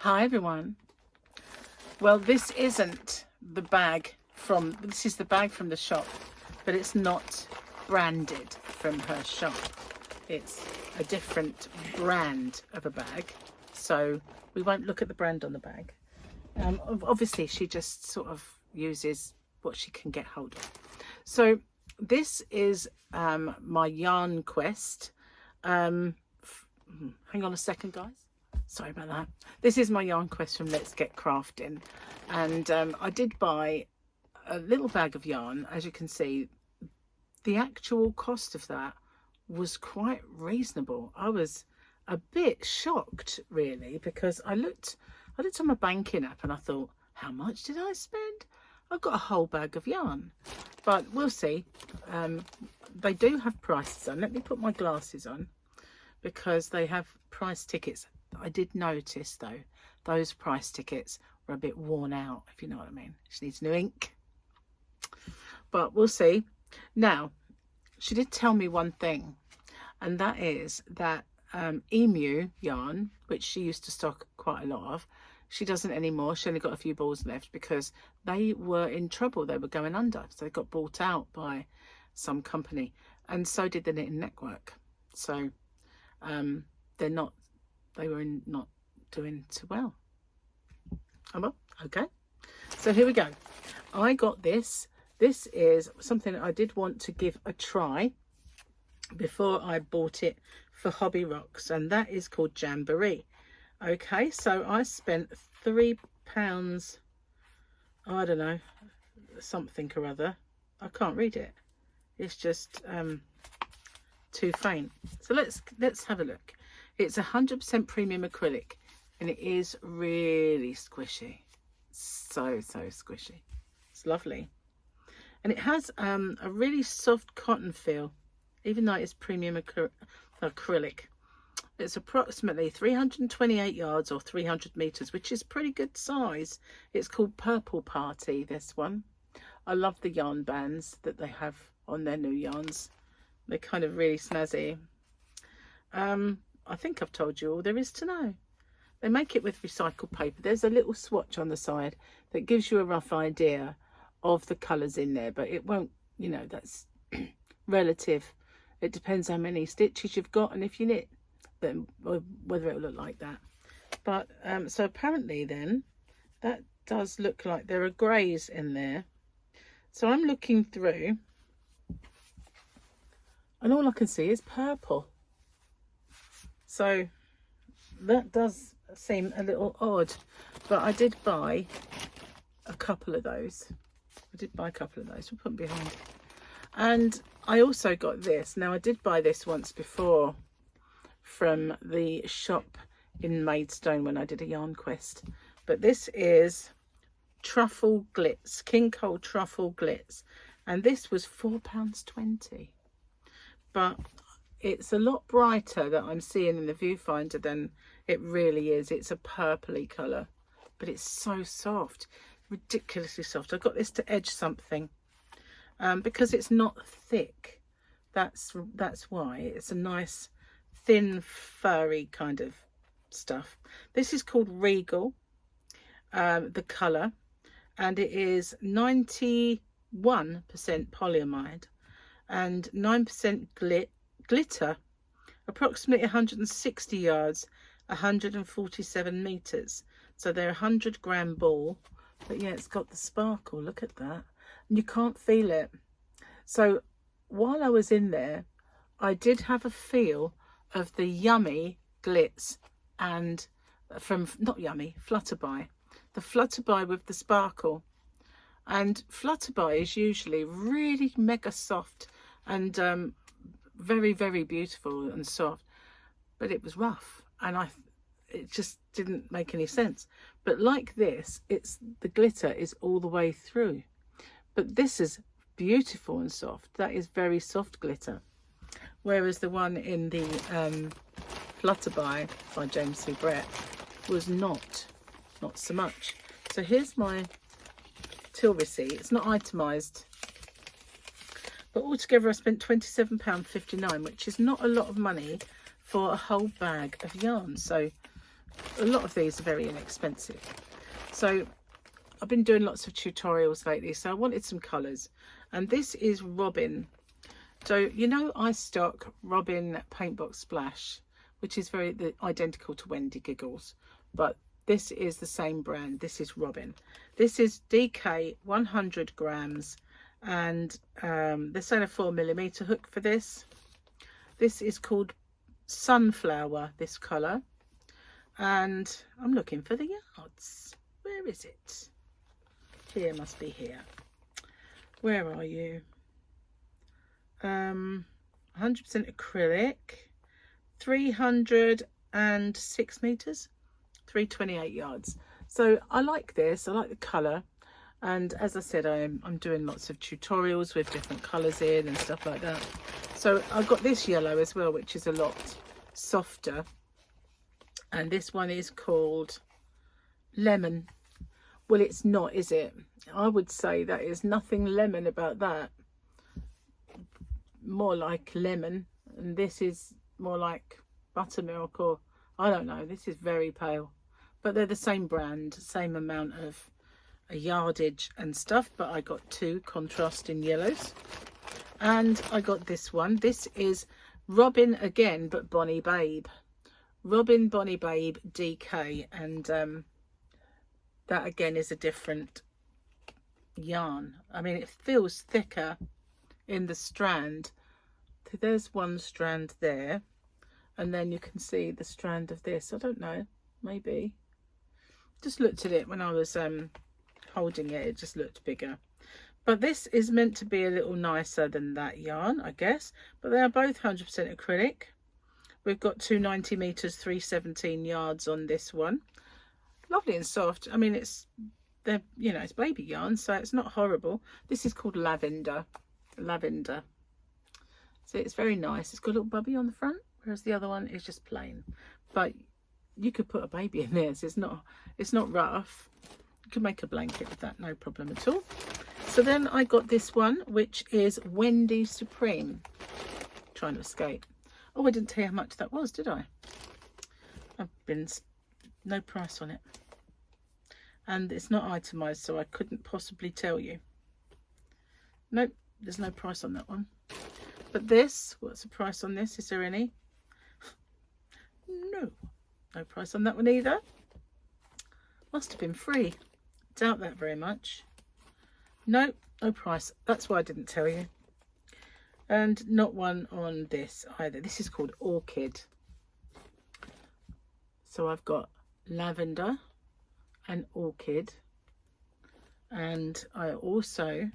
Hi everyone. Well, this isn't the bag from, this is the bag from the shop, but it's not branded from her shop. It's a different brand of a bag, so we won't look at the brand on the bag. Obviously she just sort of uses what she can get hold of. So this is my yarn quest. Hang on a second, guys. Sorry about that. This is my yarn quest from Let's Get Crafting, and I did buy a little bag of yarn. As you can see, the actual cost of that was quite reasonable. I was a bit shocked really, because I looked on my banking app and I thought, how much did I spend? I've got a whole bag of yarn, but we'll see. They do have prices on. Let me put my glasses on, because they have price tickets. I did notice though, those price tickets were a bit worn out, if you know what I mean. She needs new ink, but we'll see. Now, she did tell me one thing, and that is that emu yarn, which she used to stock quite a lot of, she doesn't anymore. She only got a few balls left because they were in trouble. They were going under, so they got bought out by some company, and so did the Knit and Network. So they were not doing too well. Oh well, okay. So here we go. I got this. This is something that I did want to give a try before I bought it for CrochetRocks, and that is called Jamboree. Okay, so I spent £3, I don't know, something or other. I can't read it. It's just too faint. So let's have a look. It's 100% premium acrylic, and it is really squishy. So squishy. It's lovely. And it has a really soft cotton feel, even though it's premium acrylic. It's approximately 328 yards or 300 meters, which is pretty good size. It's called Purple Party, this one. I love the yarn bands that they have on their new yarns. They're kind of really snazzy. I think I've told you all there is to know. They make it with recycled paper. There's a little swatch on the side that gives you a rough idea of the colours in there, but it won't, you know, that's relative. It depends how many stitches you've got and if you knit, then whether it will look like that. But so apparently then that does look like there are greys in there. So I'm looking through and all I can see is purple. So that does seem a little odd, but I did buy a couple of those. We'll put them behind. And I also got this. Now I did buy this once before from the shop in Maidstone when I did a yarn quest, but this is Truffle Glitz, King Cole Truffle Glitz, and this was £4.20, but it's a lot brighter that I'm seeing in the viewfinder than it really is. It's a purpley colour, but it's so soft, ridiculously soft. I got this to edge something because it's not thick. That's why. It's a nice thin furry kind of stuff. This is called Regal, the colour, and it is 91% polyamide and 9% glitter, approximately 160 yards, 147 meters. So they're 100-gram ball, but yeah, it's got the sparkle. Look at that, and you can't feel it. So while I was in there, I did have a feel of the Yummy Glitz and from, not Yummy, Flutterby, the Flutterby with the sparkle. And Flutterby is usually really mega soft and very beautiful and soft, but it was rough, and it just didn't make any sense. But like this, the glitter is all the way through, but this is beautiful and soft. That is very soft glitter, whereas the one in the Flutterby by James C. Brett was not so much. So here's my till receipt. It's not itemized, but altogether I spent £27.59, which is not a lot of money for a whole bag of yarn. So a lot of these are very inexpensive. So I've been doing lots of tutorials lately, so I wanted some colours, and this is Robin. So you know, I stock Robin Paintbox Splash, which is identical to Wendy Giggles, but this is the same brand. This is Robin. This is DK 100 grams, and they're selling a 4mm hook for this. This is called Sunflower, this colour, and I'm looking for the yards. Where is it? Here, must be here. Where are you? 100% acrylic, 306 meters, 328 yards. So I like this. I like the color, and as I said, I'm doing lots of tutorials with different colors in and stuff like that. So I've got this yellow as well, which is a lot softer, and this one is called Lemon. Well, it's not, is it? I would say that is nothing lemon about that. More like lemon, and this is more like buttermilk, or I don't know. This is very pale, but they're the same brand, same amount of yardage and stuff. But I got two contrasting yellows, and I got this one. This is Robin again, but Bonnie Babe. Robin Bonnie Babe DK, and that again is a different yarn. I mean, it feels thicker in the strand. There's one strand there, and then you can see the strand of this. I don't know, maybe just looked at it when I was holding it, it just looked bigger. But this is meant to be a little nicer than that yarn, I guess. But they are both 100% acrylic. We've got 290 meters, 317 yards on this one. Lovely and soft. I mean, it's baby yarn, so it's not horrible. This is called Lavender. Lavender. So it's very nice. It's got a little bubby on the front, whereas the other one is just plain. But you could put a baby in this. It's not rough. You could make a blanket with that, no problem at all. So then I got this one, which is Wendy Supreme. Trying to escape. Oh, I didn't tell you how much that was, did I? No price on it. And it's not itemized, so I couldn't possibly tell you. Nope, there's no price on that one. But this, what's the price on this? Is there any? No price on that one either. Must have been free. Doubt that very much. No price. That's why I didn't tell you. And not one on this either. This is called Orchid. So I've got Lavender and Orchid, and I also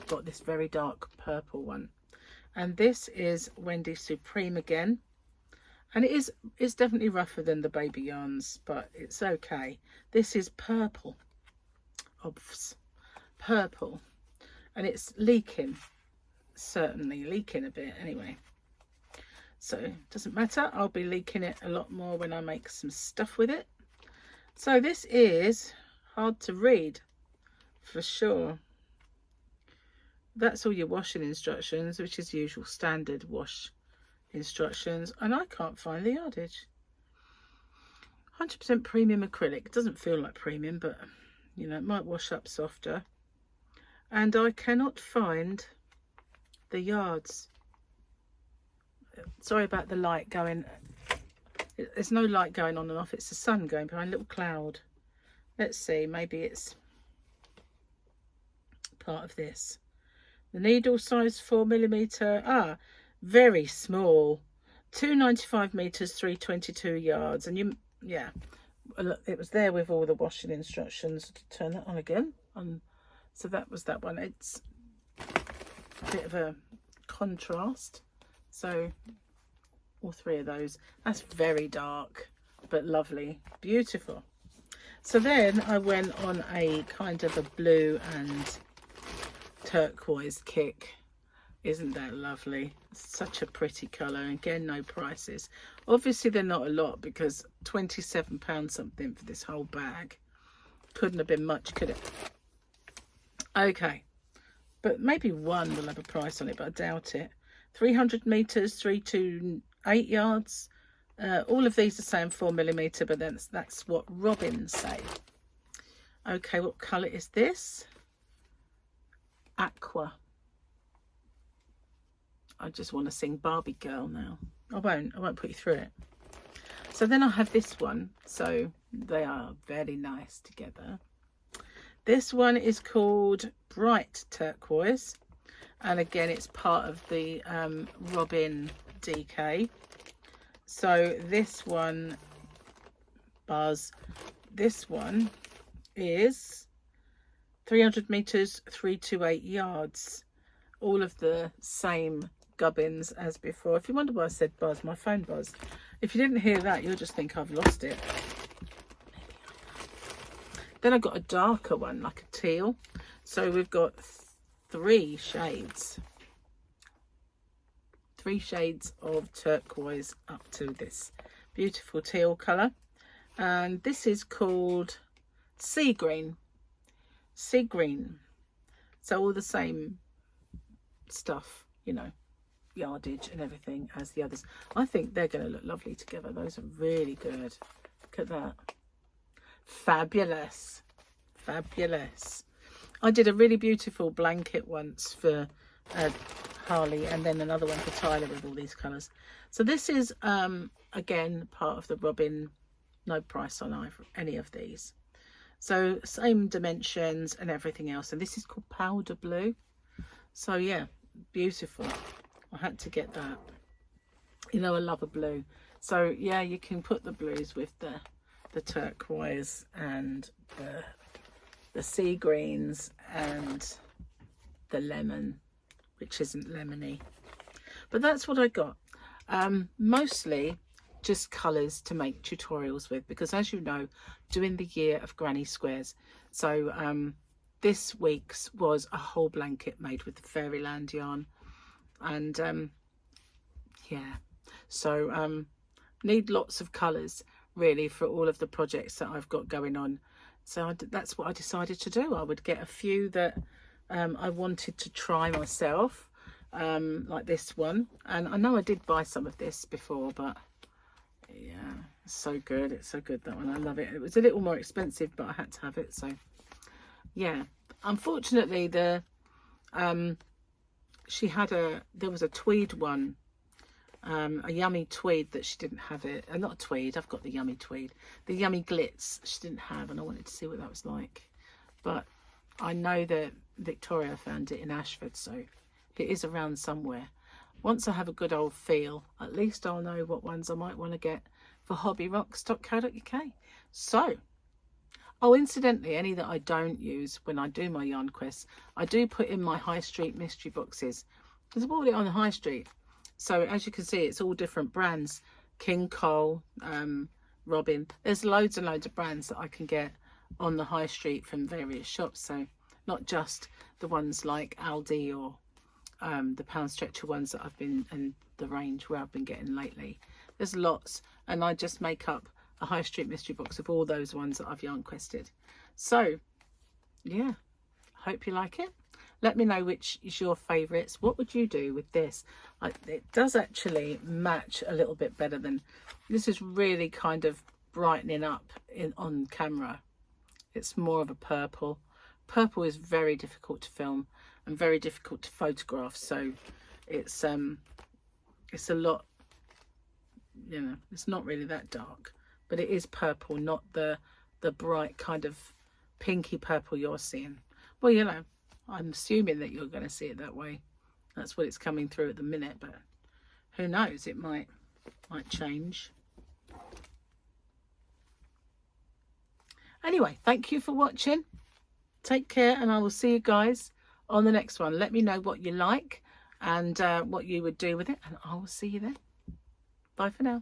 got this very dark purple one, and this is Wendy Supreme again, and it's definitely rougher than the baby yarns, but it's okay. This is purple, purple, and it's leaking, certainly leaking a bit anyway. So it doesn't matter, I'll be leaking it a lot more when I make some stuff with it. So this is hard to read for sure. That's all your washing instructions, which is usual standard wash instructions, and I can't find the yardage. 100% premium acrylic. It doesn't feel like premium, but you know, it might wash up softer. And I cannot find the yards. Sorry about the light going. There's no light going on and off. It's the sun going behind a little cloud. Let's see, maybe it's part of this. The needle size 4mm. Very small. 295 meters, 322 yards. And it was there with all the washing instructions. Turn that on again. So that was that one. It's a bit of a contrast. So all three of those. That's very dark, but lovely, beautiful. So then I went on a kind of a blue and turquoise kick. Isn't that lovely? Such a pretty colour. Again, no prices. Obviously they're not a lot, because £27 something for this whole bag. Couldn't have been much, could it? Okay, but maybe one will have a price on it, but I doubt it. 300 meters, 328 yards, All of these are saying 4mm, but that's what Robins say. Okay, what colour is this? Aqua. I just want to sing Barbie Girl now. I won't put you through it. So then I have this one. So they are very nice together. This one is called Bright Turquoise. And again, it's part of the Robin DK. So this one, Buzz, this one is 300 meters, 328 yards. All of the same gubbins as before. If you wonder why I said buzz, my phone buzzed. If you didn't hear that, you'll just think I've lost it. Then I got a darker one, like a teal. So we've got 3 shades. 3 shades of turquoise up to this beautiful teal colour. And this is called Sea Green. Sea Green. So all the same stuff, you know, yardage and everything as the others. I think they're going to look lovely together. Those are really good. Look at that. Fabulous. Fabulous. I did a really beautiful blanket once for Harley, and then another one for Tyler with all these colours. So this is again part of the Robin, no price on either, any of these. So same dimensions and everything else, and this is called Powder Blue. So yeah, beautiful. I had to get that. You know, I love a blue. So yeah, you can put the blues with the turquoise and the sea greens and the lemon, which isn't lemony. But that's what I got. Mostly just colours to make tutorials with, because as you know, doing the year of granny squares. So this week's was a whole blanket made with the Fairyland yarn. And yeah, so need lots of colours really for all of the projects that I've got going on. So that's what I decided to do. I would get a few that I wanted to try myself, like this one. And I know I did buy some of this before, but yeah, it's so good. It's so good, that one. I love it. It was a little more expensive, but I had to have it. So yeah, unfortunately there was a tweed one, a yummy tweed that she didn't have it. Not a tweed, I've got the yummy tweed. The yummy glitz she didn't have, and I wanted to see what that was like. But I know that Victoria found it in Ashford, so it is around somewhere. Once I have a good old feel, at least I'll know what ones I might want to get for hobbyrocks.co.uk. So, oh, incidentally, any that I don't use when I do my yarn quests, I do put in my high street mystery boxes, because I bought it on the high street. So as you can see, it's all different brands. King Cole, Robin. There's loads and loads of brands that I can get on the high street from various shops. So not just the ones like Aldi or the pound stretcher ones that I've been, and the range where I've been getting lately. There's lots, and I just make up a high street mystery box of all those ones that I've yarn quested. So yeah, hope you like it. Let me know which is your favourites. What would you do with this? It does actually match a little bit better than this. Is really kind of brightening up on camera. It's more of a purple. Purple is very difficult to film and very difficult to photograph. So it's a lot, you know, it's not really that dark, but it is purple, not the bright kind of pinky purple you're seeing. Well, you know, I'm assuming that you're going to see it that way. That's what it's coming through at the minute, but who knows, it might change. Anyway, thank you for watching. Take care, and I will see you guys on the next one. Let me know what you like and what you would do with it, and I will see you then. Bye for now.